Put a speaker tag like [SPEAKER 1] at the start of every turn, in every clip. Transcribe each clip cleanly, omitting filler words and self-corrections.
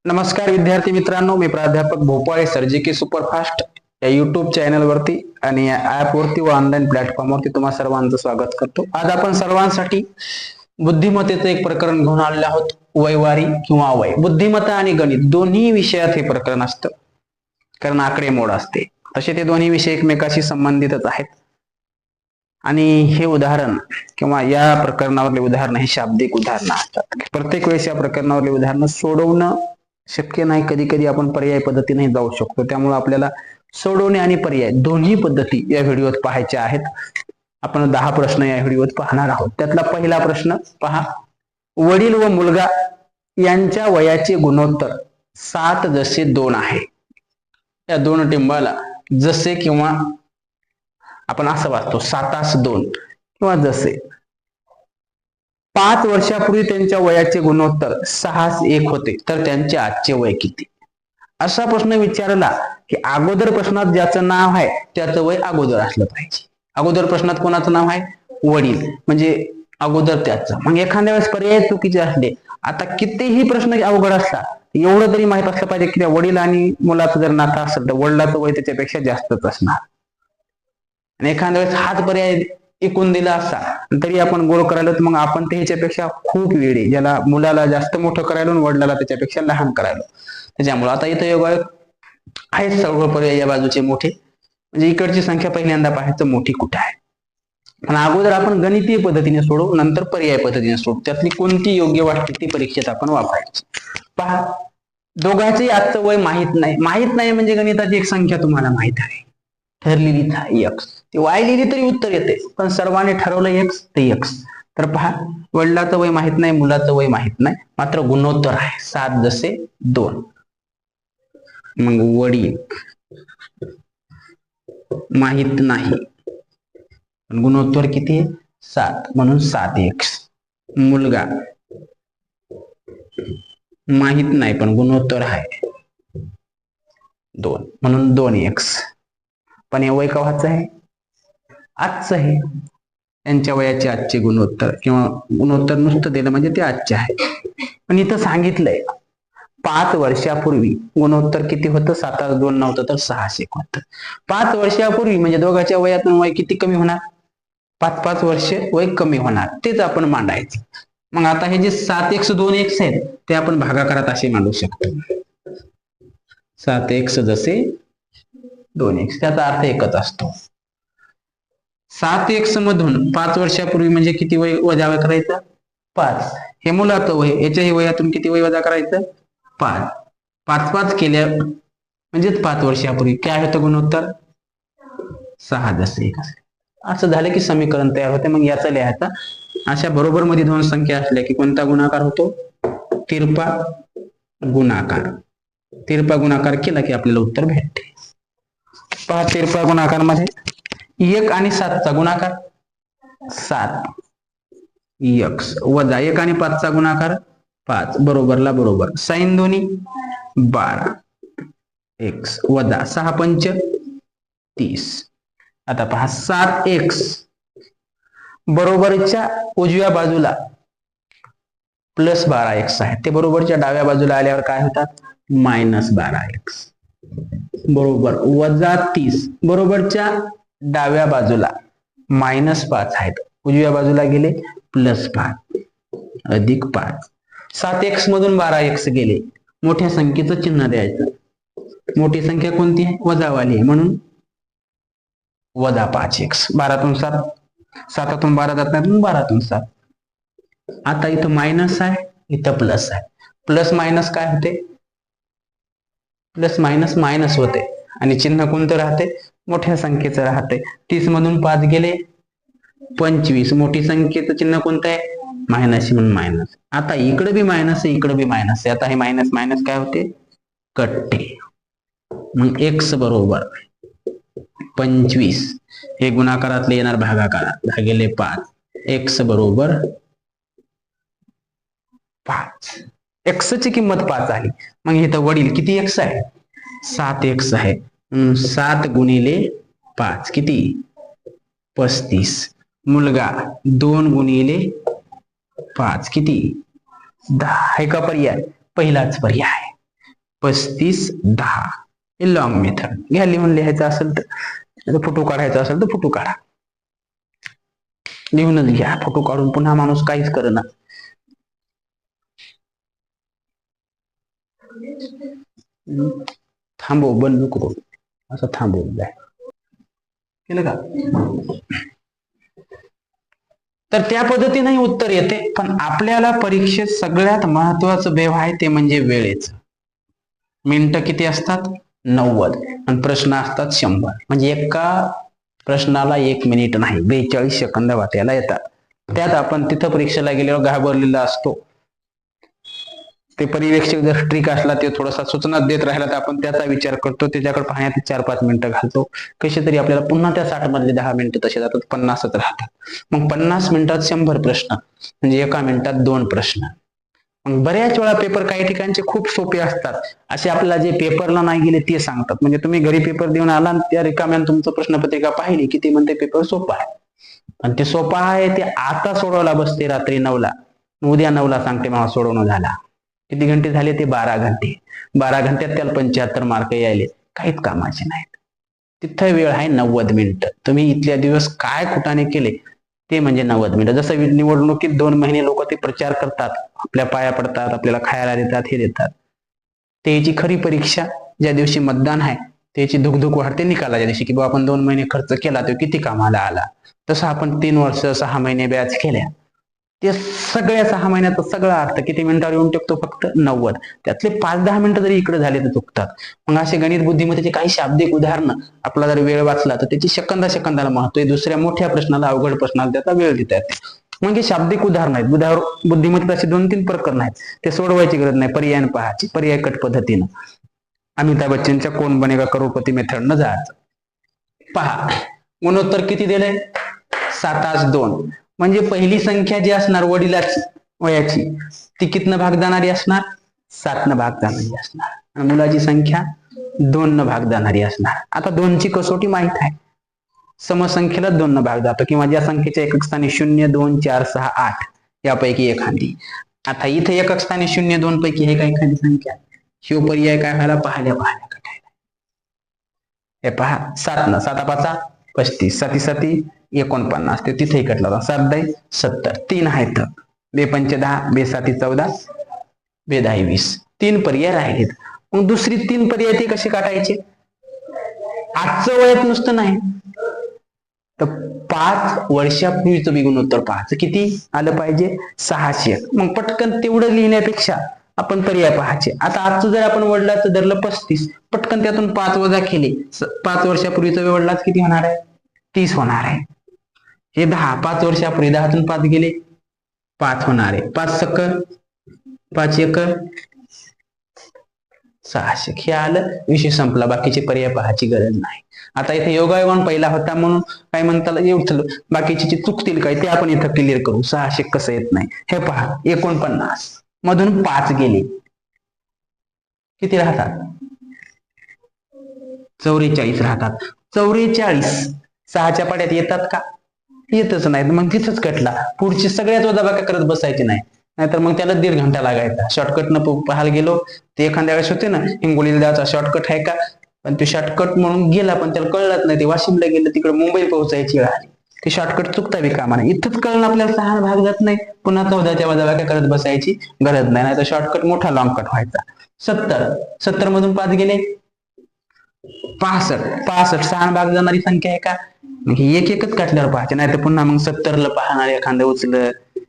[SPEAKER 1] नमस्कार विद्यार्थी मित्रांनो, मी प्राध्यापक भोपाळे सर्जिकी सुपरफास्ट या युट्यूब चॅनलवरती आणि या ॲपवरती व ऑनलाईन प्लॅटफॉर्मवरती तुम्हा सर्वांचं स्वागत करतो. आज आपण सर्वांसाठी बुद्धिमत्तेचं एक प्रकरण घेऊन आलेलो आहोत. वैवारी किंवा अवय. बुद्धिमत्ता आणि गणित दोन्ही विषयात हे प्रकरण असतं, कारण आकडेमोड असते. तसे ते दोन्ही विषय एकमेकाशी संबंधितच आहेत. आणि हे उदाहरण किंवा या प्रकरणावरले उदाहरण हे शाब्दिक उदाहरण असतात. प्रत्येक वेळेस या प्रकरणावरले उदाहरण सोडवणं शक्य नाही. कधी कधी आपण पर्याय पद्धतीने जाऊ शकतो. त्यामुळे आपल्याला सोडवणे आणि पर्याय दोन्ही पद्धती या व्हिडिओत पाहायच्या आहेत. आपण 10 प्रश्न या व्हिडिओत पाहणार आहोत. त्यातला पहिला प्रश्न पहा. वडील व मुलगा यांच्या वयाचे गुणोत्तर 7 जसे 2 आहे. या दोन टिंबाला जसे किंवा आपण असं वाचतो 7:2 किंवा जसे. 5 वर्षापूर्वी त्यांच्या वयाचे गुणोत्तर 6:1 होते, तर त्यांचे आजचे वय किती? असा प्रश्न विचारला की अगोदर प्रश्नात ज्याचं नाव आहे त्याचं वय अगोदर असलं पाहिजे. अगोदर प्रश्नात कोणाचं नाव आहे? वडील, म्हणजे अगोदर त्याचं. मग एखाद्या वेळेस पर्याय चुकीचे असले, आता कितीही प्रश्न अवघड असला, एवढं तरी माहित असलं पाहिजे की त्या वडील आणि मुलाचं जर नातं असेल तर वडिलाचं वय त्याच्यापेक्षा जास्तच असणार. आणि एखाद्या वेळेस हाच पर्याय ऐकून दिला असता तरी आपण गोल करायला, मग आपण ते ह्याच्यापेक्षा खूप वेळी, ज्याला मुलाला जास्त मोठं करायला वडिलाला त्याच्यापेक्षा लहान करायला. त्याच्यामुळे आता इथं योगायोग आहेत सर्व पर्याय या बाजूचे मोठे, म्हणजे इकडची संख्या पहिल्यांदा पाहायचं मोठी कुठे आहे. पण अगोदर आपण गणितीय पद्धतीने सोडवू, नंतर पर्याय पद्धतीने सोडवू. त्यातली कोणती योग्य वाटते ती परीक्षेत आपण वापरायची. पहा, दोघांचेही आजचं वय माहित नाही. माहित नाही म्हणजे गणिताची एक संख्या तुम्हाला माहित आहे, ठरलेली x. ती y लिहिली तरी उत्तर येते, पण सर्वांनी ठरवलं x ते x. तर पहा, वडिलाचं वय माहित नाही, मुलाचं वय माहित नाही, मात्र गुणोत्तर आहे 7 जसे 2. मग वडील माहित नाही, गुणोत्तर किती आहे? 7, म्हणून 7x. मुलगा माहित नाही पण गुणोत्तर आहे 2, म्हणून 2x. पण हे वय कव्हाचं आहे? आजचं आहे. त्यांच्या वयाचे आजचे गुणोत्तर किंवा गुणोत्तर नुसतं दिलं म्हणजे ते आजचे आहे. पण इथं सांगितलंय 5 वर्षापूर्वी गुणोत्तर किती होतं? 7:2 नव्हतं तर 6:1 होतं. 5 वर्षापूर्वी म्हणजे दोघांच्या वयातून वय किती कमी होणार? 5 वर्ष वय कमी होणार. तेच आपण मांडायचं. मग आता हे जे 7x 2x आहेत ते आपण भागाकारात असे मांडू शकतो. 7x जसे 2x. त्याचा अर्थ एकच असतो. 7x मधून 5 वर्षापूर्वी म्हणजे किती वय वजा करायचं? 5. हे मुलाचं वय, याच्याही वयातून किती वय वजा करायचं? 5. 5 केल्या म्हणजेच 5 वर्षापूर्वी काय होतं गुणोत्तर? 6 जसे 1. असं झालं की समीकरण तयार होते. मग याचा लिहायचा अशा बरोबर मध्ये दोन संख्या असल्या की कोणता गुणाकार होतो? तिरपा गुणाकार. तिरपा गुणाकार केला की आपल्याला उत्तर भेटते. पहा, तिरपा गुणाकार मध्ये 1 आणि 7चा गुणाकार 7x वजा 1 आणि 5चा गुणाकार 5 बरोबरला बरोबर. साइन दोन्ही 12x वजा 6 पंच 30. आता पहा, 7x बरोबरच्या उजव्या बाजूला प्लस 12x आहे, ते बरोबरच्या डाव्या बाजूला आल्यावर काय होतात? -12x बरोबर वजा 30. बरोबरच्या डाव्या बाजूला -5 आहेत, उजव्या बाजूला गेले +5 अधिक 5. 7x मधून 12x गेले, मोठ्या संख्येचं चिन्ह द्यायचं. मोठी संख्या कोणती आहे? वजावाली आहे, म्हणून वजा 5x. 12तून 7, 7तून 12 जात नाही, 12तून 7. आता इथं मायनस आहे, इथं प्लस आहे. प्लस मायनस काय होते? प्लस मायनस मायनस होते आणि चिन्ह कोणतं राहते? मोठ्या संख्येचं राहते. 30 मधून 5 गेले 25. मोठी संख्येचं चिन्ह कोणतं आहे? मायनस, म्हणून मायनस. आता इकडे बी मायनस आहे, इकडे बी मायनस आहे. आता हे मायनस मायनस काय होते? कट्टे. मग x बरोबर 25 हे गुणाकारातले येणार भागाकारात, भागिले 5. x बरोबर 5. x ची किंमत 5 आली. मग इथं वडील किती x आहे? 7x आहे. 7 गुणिले 5 किती? 35. मुलगा 2 गुणिले 5 किती? 10. हे का पर्याय? पहिलाच पर्याय. 35 10 हे लॉंग मेथड. घ्या लिहून, लिहायचं असेल तर फोटो काढायचा असेल तर फोटो काढा, लिहूनच घ्या. फोटो काढून पुन्हा माणूस काहीच करना. थांबव, बंद नको असं थांबवून द्या. केलं का? तर त्या पद्धतीने उत्तर येते. पण आपल्याला परीक्षेत सगळ्यात महत्वाचं बेव आहे ते म्हणजे वेळेचं. मिनिटं किती असतात? 90. आणि प्रश्न असतात 100. म्हणजे एका प्रश्नाला 1 मिनिट नाही, 42 सेकंद वाटायला येतात. त्यात आपण तिथं परीक्षेला गेल्यावर घाबरलेला असतो. ते पर्यवेक्षक जर स्ट्रिक असला, ते थोडासा सूचना देत राहिला तर आपण त्याचा विचार करतो, त्याच्याकडे पाहण्यात 4-5 मिनिटं घालतो. कसे तरी आपल्याला पुन्हा त्या 60 मधले 10 मिनिटं तसे जातात, 50च राहतात. मग 50 मिनिटात 100 प्रश्न, म्हणजे एका मिनिटात 2 प्रश्न. मग बऱ्याच वेळा पेपर काही ठिकाणचे खूप सोपे असतात, असे आपल्याला जे पेपरला नाही गेले ते सांगतात. म्हणजे तुम्ही घरी पेपर देऊन आला आणि त्या रिकाम्यानं तुमचं प्रश्नपत्रिका पाहिली की ते म्हणते पेपर सोपा आहे. आणि ते सोपा आहे ते आता सोडवला बसते रात्री 9ला, उद्या 9ला सांगते मला सोडवणं झाला. किती घंटे झाले? ते 12 घंटे. 12 घंट्यात त्याला 75 मार्क यायले, काहीच कामाचे नाहीत. तिथं वेळ आहे 90 मिनिटं. तुम्ही इथल्या दिवस काय कुटाने केले ते म्हणजे 90 मिनिटं. जसं निवडणुकीत 2 महिने लोक ते प्रचार करतात, आपल्या पाया पडतात, आपल्याला खायला देतात, हे देतात. त्याची खरी परीक्षा ज्या दिवशी मतदान आहे त्याची धुकधुक वाढते निकालाच्या दिवशी, की बाबा आपण 2 महिने खर्च केला तो किती कामाला आला. तसं आपण 3 वर्ष 6 महिने बॅच केल्या, ते सगळ्या 6 महिन्याचा सगळा अर्थ किती मिनिटावर येऊन टिकतो? फक्त 90. त्यातले 5-10 मिनिटं जरी इकडे झाले तर चुकतात. मग असे गणित बुद्धिमत्तेचे काही शाब्दिक उदाहरणं आपला जर वेळ वाचला तर त्याची सेकंदाला महत्व आहे. दुसऱ्या मोठ्या प्रश्नाला, अवघड प्रश्नाला त्याचा वेळ देता येते. म्हणजे शाब्दिक उदाहरण आहेत. बुद्धिमत्तेत असे 2-3 प्रकरण आहेत, ते सोडवायची गरज नाही, पर्याय पहायची, पर्याय कट पद्धतीनं. अमिताभ बच्चनच्या कोण बनेगा करोडपती मेथडनं जायचं. पहा गुणोत्तर किती दिलंय? 7-2. म्हणजे पहिली संख्या जी असणार वडिलाची वयाची, ती कितनं भाग जाणारी असणार? 7 भाग जाणारी असणार. आणि मुलाची संख्या 2 भाग जाणारी असणार. आता 2ची कसोटी माहित आहे, समसंख्येला 2 भाग जातो, किंवा ज्या संख्येच्या एकक स्थानी 0, 2, 4, 6, 8 यापैकी एखादी. आता इथे एकक स्थानी 0, 2 पैकी हे काही एखादी संख्या, शिव पर्याय काय व्हायला? पाहिल्या कटायला. हे पहा 7 7 35, 7 49, ते तिथे कटला होता. 7 70, 3 आहेत. 2 5 10, 2 7 14, 2 10 20. 3 पर्याय राहिलेत. मग दुसरी 3 पर्याय ते कसे काढायचे? आजचं वयात नुसतं नाही तर 5 वर्षापूर्वीचं बी गुणोत्तर पाहायचं. किती आलं पाहिजे? 600. मग पटकन तेवढं लिहिण्यापेक्षा आपण पर्याय पाहायचे. आता आजचं जर आपण वडिलाचं धरलं 35, पटकन त्यातून 5 वजा केले, 5 वर्षापूर्वीचं वडिलाच किती होणार आहे? 30 होणार आहे. हे 10, 5 वर्षापूर्वी 10तून 5 गेले 5 होणार आहे. 5 सक्कर 5 एकर 600. हे आलं, विषय संपला. बाकीचे पर्याय पाहायची गरज नाही. आता इथे योगायोगान पहिला होता म्हणून काय म्हणता येईल, बाकीचे चुकतील काय ते आपण इथं क्लिअर करू. 600 कसं येत नाही हे पहा. 49 मधून 5 गेले, किती राहतात? 44 राहतात. 44 6च्या पाड्यात येतात का? येतच नाहीत. मग तिथंच कटला. पुढची सगळ्यात वजाबाकी करत बसायची नाही, नाहीतर मग त्याला 1.5 घंटा लागायचा. शॉर्टकटनं पाहायला गेलो ते एखाद्या वेळेस होते ना, हिंगोलीला जायचा शॉर्टकट आहे का, पण ते शॉर्टकट म्हणून गेला, पण त्याला कळलंच नाही. ते वाशिमला गेलं, तिकडे मुंबई पोहोचायची वेळ आली. ते शॉर्टकट चुकता बी कामा नाही. इथंच कळलं आपल्याला 6 भाग जात नाही, पुन्हा 14च्या वजाबाकी करत बसायची गरज नाही, नाहीतर शॉर्टकट मोठा लॉंग कट व्हायचा. 70 मधून 5 गेले 65 6 भाग जाणारी संख्या आहे का? ही एक एकच काढल्यावर पाहायचे, नाही तर पुन्हा मग 70ला पाहणार, एखादं उचल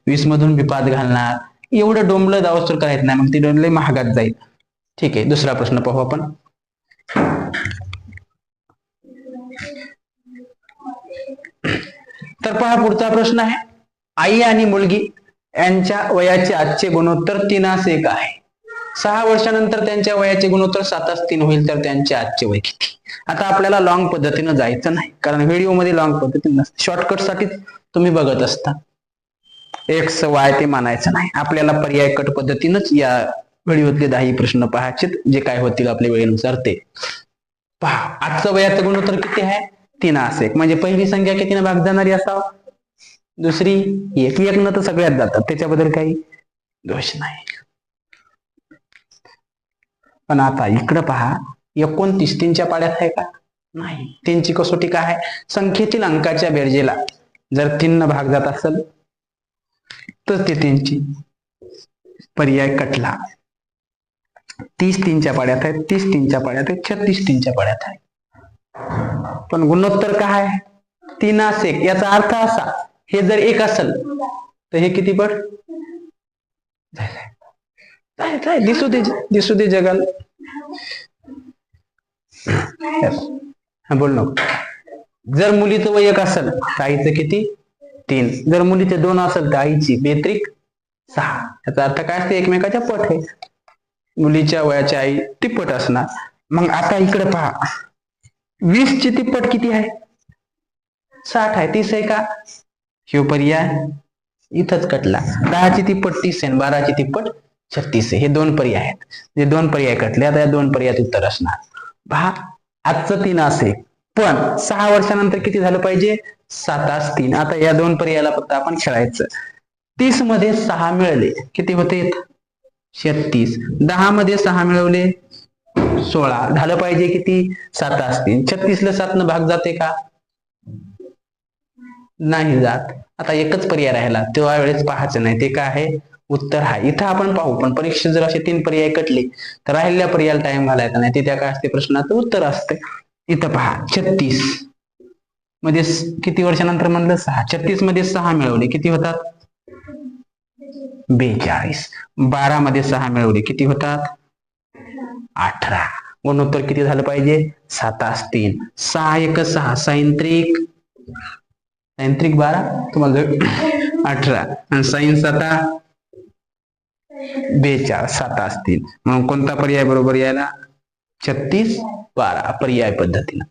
[SPEAKER 1] 20 मधून बी 5 घालणार. एवढं डोंबलं दावस्तूर करायचं नाही, मग ती डोंबले महागात जाईल. ठीक आहे, दुसरा प्रश्न पाहू आपण. तर पहा पुढचा प्रश्न आहे, आई आणि मुलगी यांच्या वयाचे आजचे गुणोत्तर 3:1 आहे. 6 वर्षानंतर त्यांच्या वयाचे गुणोत्तर 7:3 होईल, तर त्यांचे आजचे वय किती? आता आपल्याला लॉंग पद्धतीनं जायचं नाही, कारण व्हिडिओ मध्ये लॉंग पद्धतीने नसते. शॉर्टकट साठी तुम्ही बघत असता. एक्स वाय ते मानायचं नाही. आपल्याला पर्याय कट पद्धतीनंच या व्हिडिओतले 10 प्रश्न पाहायचे, जे काय होतील आपल्या वेळेनुसार ते पहा. आजचं वयाचं गुणोत्तर किती आहे? 3:1. म्हणजे पहिली संख्या कितीने भाग जाणारी असावं? दुसरी 1 न तर सगळ्यात जातात, त्याच्याबद्दल काही दोष नाही. पण आता इकडं पहा, 29 तीनच्या पाड्यात आहे का? नाही. तीनची कसोटी काय आहे? संख्येतील अंकाच्या बेरजेला जर 3 भाग जात असेल तर ते तीनची पर्याय कटला. 30 तीनच्या पाड्यात आहे, 30 तीनच्या पाड्यात आहे, 36 तीनच्या पाड्यात आहे. पण गुणोत्तर काय आहे? 3 याचा अर्थ असा, हे जर 1 असेल तर हे किती पट? दिसू दे जगाला. बोल नको. जर मुलीचं वय 1 असेल तर आईचं किती? 3. जर मुलीचे 2 असेल तर आईची बेत्रिक 6. याचा अर्थ काय असते? एकमेकाच्या पट आहे. मुलीच्या वयाच्या आई तिप्पट असणार. मग आता इकडे पहा, 20 ची तिप्पट किती आहे? 60 आहे. 30 आहे का? ह्यो पर्याय इथंच कटला. 10 ची तिप्पट 30 आहे, 12 ची तिप्पट 36 आहे. हे 2 पर्याय आहेत. जे 2 पर्याय कटले. आता या 2 पर्यायात उत्तर असणार. पहा, आजचं 3 असे, पण 6 वर्षानंतर किती झालं पाहिजे? 7 3. आता या 2 पर्यायाला फक्त आपण खेळायचं. 30 मध्ये 6 मिळाले किती होते? 36. 10 मध्ये 6 मिळवले 16. झालं पाहिजे किती? 7 3. 36 ला 7 न भाग जाते का? नाही जात. आता एकच पर्याय राहिला, तेव्हा वेळेस पाहायचं नाही. ते काय आहे? उत्तर आहे. इथं आपण पाहू, पण परीक्षेत जर असे 3 पर्याय कटले तर राहिलेल्या पर्यायाला टाइम घालायचा नाही. ते त्या काय असते? प्रश्नाचं उत्तर असते. इथं पहा, 36 मध्ये किती वर्षानंतर म्हणलं? 6. 36 मध्ये 6 मिळवले किती होतात? 42. 12 मध्ये 6 मिळवले किती होतात? 18. गुणोत्तर किती झालं पाहिजे? 7 3. 6 1 6. साइन त्रिक 12 तुम्हाला 18 आणि साइन 7 42. 7 3. म्हणून कोणता पर्याय बरोबर यायला? 36 12 पर्याय पद्धतीनं.